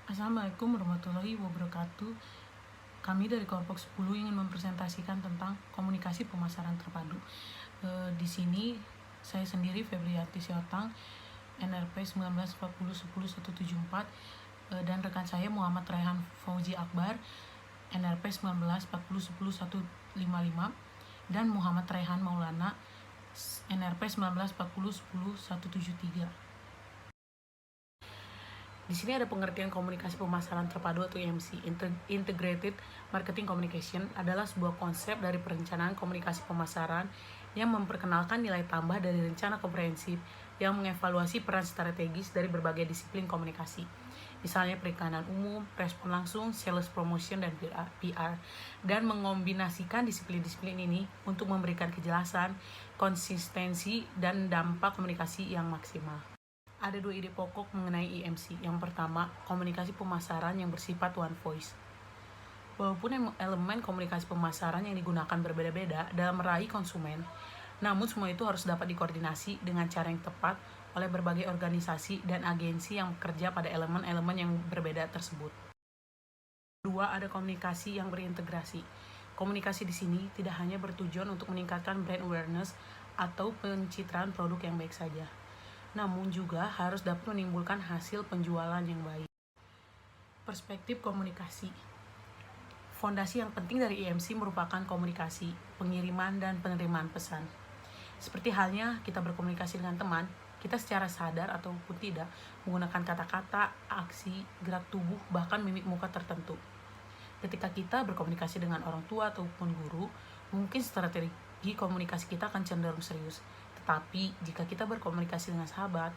Assalamualaikum warahmatullahi wabarakatuh. Kami dari kelompok 10 ingin mempresentasikan tentang komunikasi pemasaran terpadu. Di sini saya sendiri Febriati Siotang, NRP 19401074, dan rekan saya Muhammad Rehan Fauzi Akbar, NRP 19401055, dan Muhammad Rehan Maulana, NRP 19401073. Di sini ada pengertian komunikasi pemasaran terpadu atau IMC. Integrated Marketing Communication adalah sebuah konsep dari perencanaan komunikasi pemasaran yang memperkenalkan nilai tambah dari rencana komprehensif yang mengevaluasi peran strategis dari berbagai disiplin komunikasi. Misalnya perikanan umum, respon langsung, sales promotion, dan PR, dan mengombinasikan disiplin-disiplin ini untuk memberikan kejelasan, konsistensi, dan dampak komunikasi yang maksimal. Ada dua ide pokok mengenai IMC. Yang pertama, komunikasi pemasaran yang bersifat one voice. Walaupun elemen komunikasi pemasaran yang digunakan berbeda-beda dalam meraih konsumen, namun semua itu harus dapat dikoordinasi dengan cara yang tepat oleh berbagai organisasi dan agensi yang bekerja pada elemen-elemen yang berbeda tersebut. Kedua, ada komunikasi yang berintegrasi. Komunikasi di sini tidak hanya bertujuan untuk meningkatkan brand awareness atau pencitraan produk yang baik saja, namun juga harus dapat menimbulkan hasil penjualan yang baik. Perspektif komunikasi. Fondasi yang penting dari IMC merupakan komunikasi, pengiriman, dan penerimaan pesan. Seperti halnya kita berkomunikasi dengan teman, kita secara sadar ataupun tidak menggunakan kata-kata, aksi, gerak tubuh, bahkan mimik muka tertentu. Ketika kita berkomunikasi dengan orang tua ataupun guru, mungkin strategi komunikasi kita akan cenderung serius. Tetapi jika kita berkomunikasi dengan sahabat,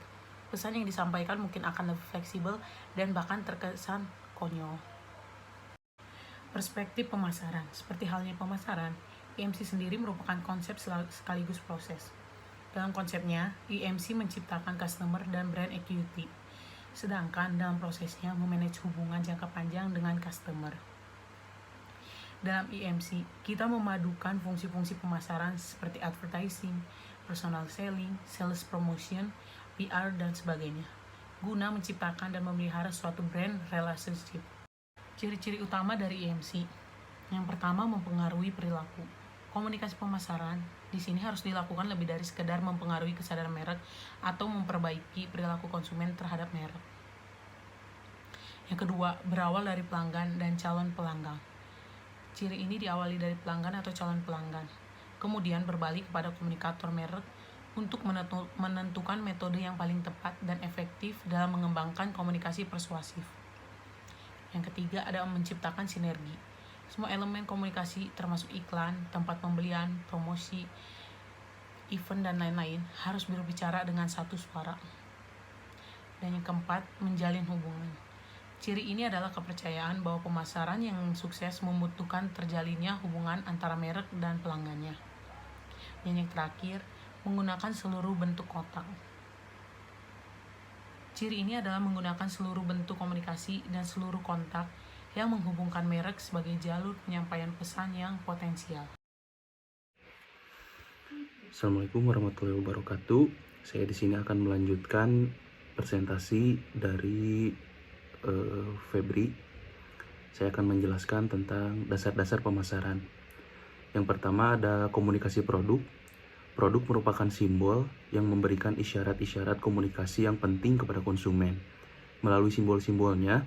pesan yang disampaikan mungkin akan lebih fleksibel dan bahkan terkesan konyol. Perspektif pemasaran. Seperti halnya pemasaran, IMC sendiri merupakan konsep sekaligus proses. Dalam konsepnya, IMC menciptakan customer dan brand equity, sedangkan dalam prosesnya memanage hubungan jangka panjang dengan customer. Dalam IMC, kita memadukan fungsi-fungsi pemasaran seperti advertising, personal selling, sales promotion, PR, dan sebagainya, guna menciptakan dan memelihara suatu brand relationship. Ciri-ciri utama dari IMC. Yang pertama, mempengaruhi perilaku. Komunikasi pemasaran di sini harus dilakukan lebih dari sekedar mempengaruhi kesadaran merek atau memperbaiki perilaku konsumen terhadap merek. Yang kedua, berawal dari pelanggan dan calon pelanggan. Ciri ini diawali dari pelanggan atau calon pelanggan, kemudian berbalik kepada komunikator merek untuk menentukan metode yang paling tepat dan efektif dalam mengembangkan komunikasi persuasif. Yang ketiga, ada menciptakan sinergi. Semua elemen komunikasi termasuk iklan, tempat pembelian, promosi, event, dan lain-lain harus berbicara dengan satu suara. Dan yang keempat, menjalin hubungan. Ciri ini adalah kepercayaan bahwa pemasaran yang sukses membutuhkan terjalinnya hubungan antara merek dan pelanggannya. Dan yang terakhir, menggunakan seluruh bentuk kontak. Ciri ini adalah menggunakan seluruh bentuk komunikasi dan seluruh kontak yang menghubungkan merek sebagai jalur penyampaian pesan yang potensial. Assalamualaikum warahmatullahi wabarakatuh. Saya di sini akan melanjutkan presentasi dari Febri. Saya akan menjelaskan tentang dasar-dasar pemasaran. Yang pertama ada komunikasi produk. Produk merupakan simbol yang memberikan isyarat-isyarat komunikasi yang penting kepada konsumen. Melalui simbol-simbolnya,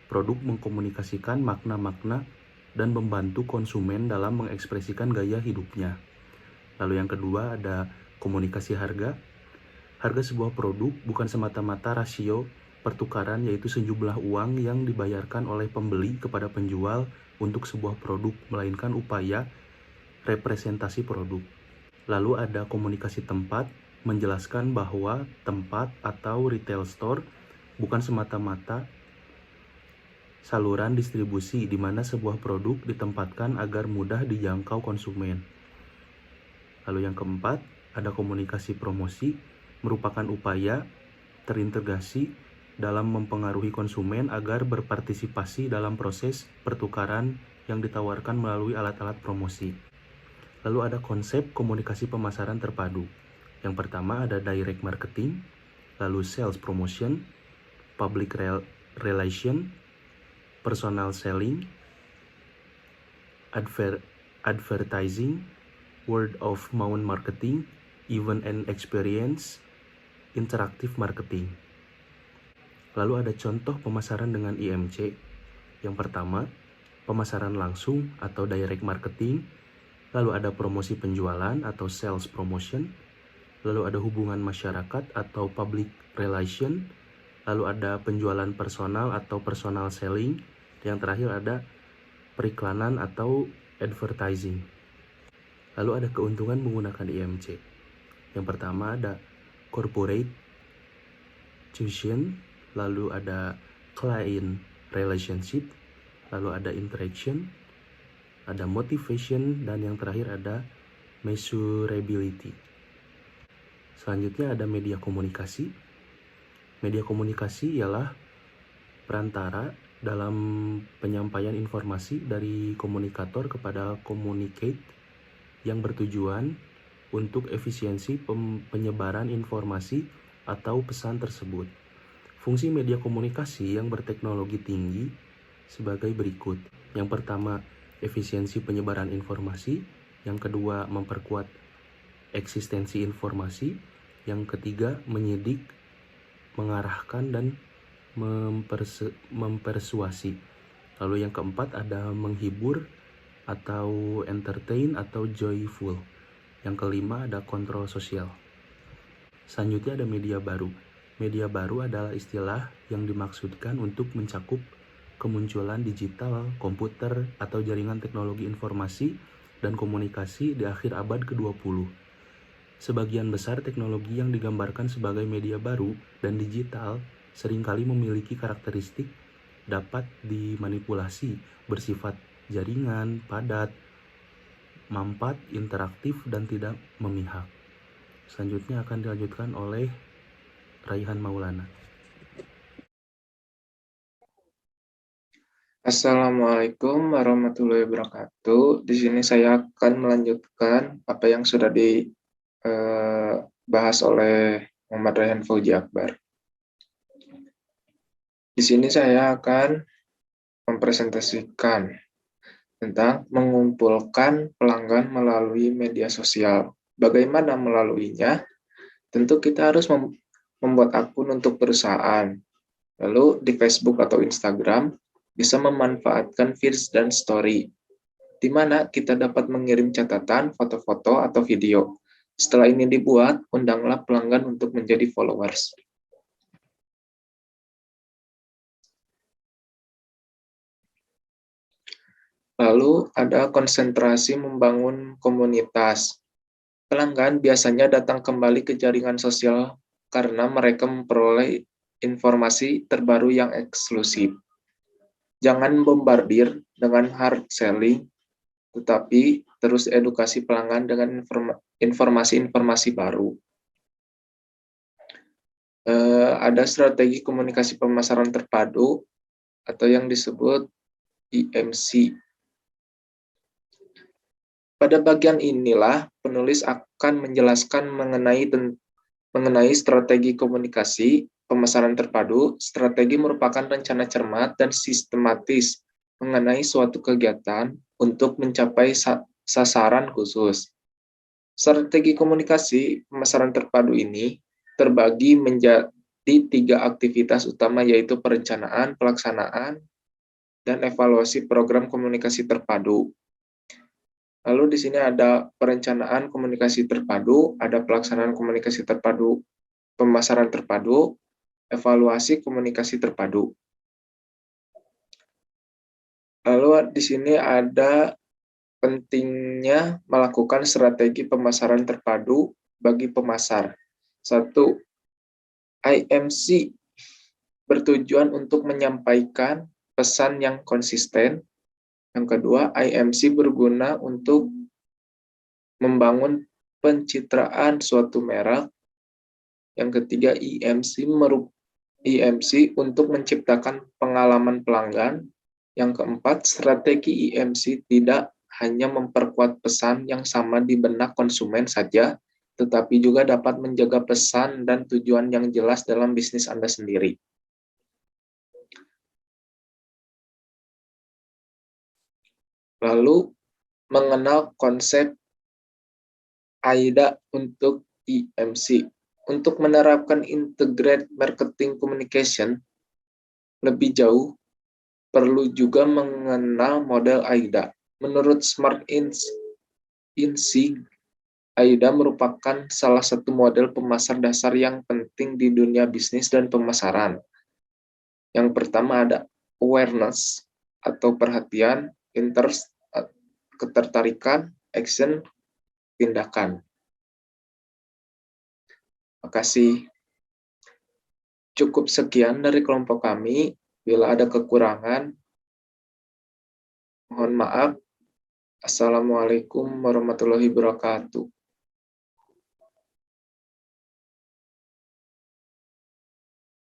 produk mengkomunikasikan makna-makna dan membantu konsumen dalam mengekspresikan gaya hidupnya. Lalu yang kedua ada komunikasi harga. Harga sebuah produk bukan semata-mata rasio pertukaran, yaitu sejumlah uang yang dibayarkan oleh pembeli kepada penjual untuk sebuah produk, melainkan upaya representasi produk. Lalu ada komunikasi tempat, menjelaskan bahwa tempat atau retail store bukan semata-mata saluran distribusi di mana sebuah produk ditempatkan agar mudah dijangkau konsumen. Lalu yang keempat, ada komunikasi promosi, merupakan upaya terintegrasi dalam mempengaruhi konsumen agar berpartisipasi dalam proses pertukaran yang ditawarkan melalui alat-alat promosi. Lalu ada konsep komunikasi pemasaran terpadu. Yang pertama ada direct marketing, lalu sales promotion, public relation, personal selling, advertising, word of mouth marketing, event and experience, interactive marketing. Lalu ada contoh pemasaran dengan IMC. Yang pertama, pemasaran langsung atau direct marketing, lalu ada promosi penjualan atau sales promotion, lalu ada hubungan masyarakat atau public relation, lalu ada penjualan personal atau personal selling, yang terakhir ada periklanan atau advertising. Lalu ada keuntungan menggunakan IMC. Yang pertama ada corporate tuition, lalu ada client relationship, lalu ada interaction, ada motivation, dan yang terakhir ada measurability. Selanjutnya ada media komunikasi. Media komunikasi ialah perantara dalam penyampaian informasi dari komunikator kepada communicate yang bertujuan untuk efisiensi penyebaran informasi atau pesan tersebut. Fungsi media komunikasi yang berteknologi tinggi sebagai berikut. Yang pertama, efisiensi penyebaran informasi. Yang kedua, memperkuat eksistensi informasi. Yang ketiga, menyidik, mengarahkan, dan mempersuasi. Lalu yang keempat ada menghibur atau entertain atau joyful. Yang kelima ada kontrol sosial. Selanjutnya ada media baru. Media baru adalah istilah yang dimaksudkan untuk mencakup kemunculan digital, komputer, atau jaringan teknologi informasi dan komunikasi di akhir abad ke-20. Sebagian besar teknologi yang digambarkan sebagai media baru dan digital seringkali memiliki karakteristik dapat dimanipulasi, bersifat jaringan, padat, mampat, interaktif, dan tidak memihak. Selanjutnya akan dilanjutkan oleh Raihan Maulana. Assalamualaikum warahmatullahi wabarakatuh. Di sini saya akan melanjutkan apa yang sudah dibahas oleh Muhammad Raihan Fauzi Akbar. Di sini saya akan mempresentasikan tentang mengumpulkan pelanggan melalui media sosial. Bagaimana melaluinya? Tentu kita harus membuat akun untuk perusahaan. Lalu di Facebook atau Instagram bisa memanfaatkan feeds dan story, di mana kita dapat mengirim catatan, foto-foto, atau video. Setelah ini dibuat, undanglah pelanggan untuk menjadi followers. Lalu ada konsentrasi membangun komunitas. Pelanggan biasanya datang kembali ke jaringan sosial karena mereka memperoleh informasi terbaru yang eksklusif. Jangan bombardir dengan hard selling, tetapi terus edukasi pelanggan dengan informasi-informasi baru. Ada strategi komunikasi pemasaran terpadu atau yang disebut IMC. Pada bagian inilah penulis akan menjelaskan mengenai strategi komunikasi pemasaran terpadu. Strategi merupakan rencana cermat dan sistematis mengenai suatu kegiatan untuk mencapai sasaran khusus. Strategi komunikasi pemasaran terpadu ini terbagi menjadi 3 aktivitas utama, yaitu perencanaan, pelaksanaan, dan evaluasi program komunikasi terpadu. Lalu di sini ada perencanaan komunikasi terpadu, ada pelaksanaan komunikasi terpadu, pemasaran terpadu, evaluasi komunikasi terpadu. Lalu di sini ada pentingnya melakukan strategi pemasaran terpadu bagi pemasar. 1. IMC bertujuan untuk menyampaikan pesan yang konsisten. Yang kedua, IMC berguna untuk membangun pencitraan suatu merek. Yang ketiga, IMC untuk menciptakan pengalaman pelanggan. Yang keempat, strategi IMC tidak hanya memperkuat pesan yang sama di benak konsumen saja, tetapi juga dapat menjaga pesan dan tujuan yang jelas dalam bisnis Anda sendiri. Lalu mengenal konsep AIDA untuk IMC. Untuk menerapkan Integrated Marketing Communication lebih jauh, perlu juga mengenal model AIDA. Menurut Smart Inc, AIDA merupakan salah satu model pemasar dasar yang penting di dunia bisnis dan pemasaran. Yang pertama ada awareness atau perhatian, interest, ketertarikan, action, tindakan. Makasih. Cukup sekian dari kelompok kami. Bila ada kekurangan, mohon maaf. Assalamualaikum warahmatullahi wabarakatuh.